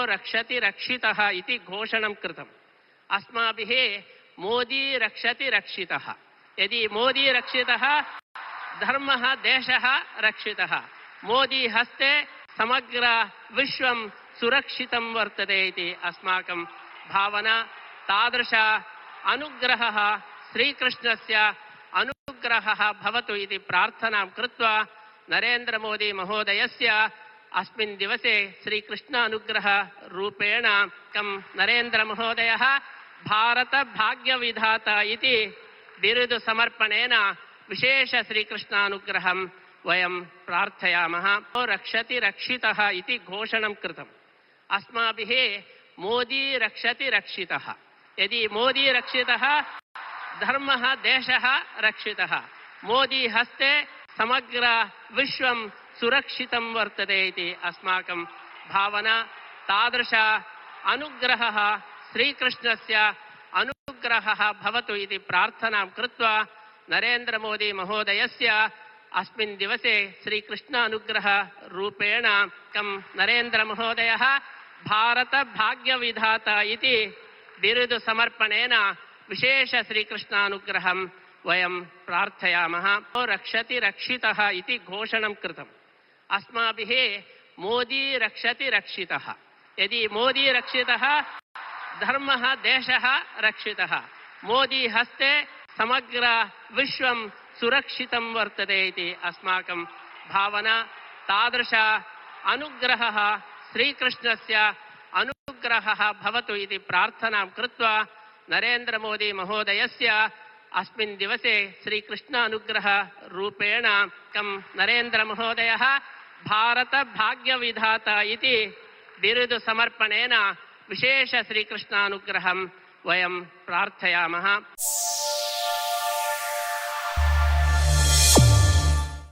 रक्षति रक्षितः इति घोषणं कृतम्। अस्माभिः मोदी रक्षति रक्षितः। यदि मोदी रक्षितः धर्मः देशः रक्षितः। मोदी हस्ते समग्र विश्वं सुरक्षितं वर्तते इति अस्माकं भावना। तादृश अनुग्रहः श्रीकृष्णस्य अनुग्रहः भवतु इति प्रार्थनां कृत्वा नरेंद्र मोदी महोदयस्य अस्मिन् दिवसे श्रीकृष्ण अनुग्रह रूपेण कं नरेंद्र महोदयः भारत भाग्यविधाता इति बिरुदु समर्पणेन विशेष श्रीकृष्णानुग्रहं वयं प्रार्थयामः। रक्षति रक्षितः इति घोषणं कृतम्। अस्माभिः मोदी रक्षति रक्षितः। यदि मोदी रक्षितः धर्मः देशः रक्षितः। मोदी हस्ते समग्र विश्वं सुरक्षितं वर्तते इति अस्माकं भावना। तादृश अनुग्रहः श्रीकृष्णस्य अनुग्रहः भवतु इति प्रार्थनां कृत्वा नरेंद्र मोदी महोदयस्य अस्मिन् दिवसे श्रीकृष्ण अनुग्रह रूपेण कं नरेंद्र महोदयः भारत भाग्यविधाता इति बिरुदु समर्पणेन विशेष श्रीकृष्णानुग्रहं वयं प्रार्थयामः। रक्षति रक्षितः इति घोषणं कृतम्। अस्माभिः मोदी रक्षति रक्षितः। यदि मोदी रक्षितः धर्मः देशः रक्षितः। मोदी हस्ते समग्र विश्वं सुरक्षितं वर्तते इति अस्माकं भावना। तादृश अनुग्रहः श्रीकृष्णस्य अनुग्रहः भवतु इति प्रार्थनां कृत्वा नरेंद्र मोदी महोदयस्य अस्मिन् दिवसे श्रीकृष्ण अनुग्रह रूपेण कं नरेंद्र महोदयः भारत भाग्यविधाता इति बिरुदु समर्पणेन विशेष श्रीकृष्णानुग्रहं वयं प्रार्थयामः।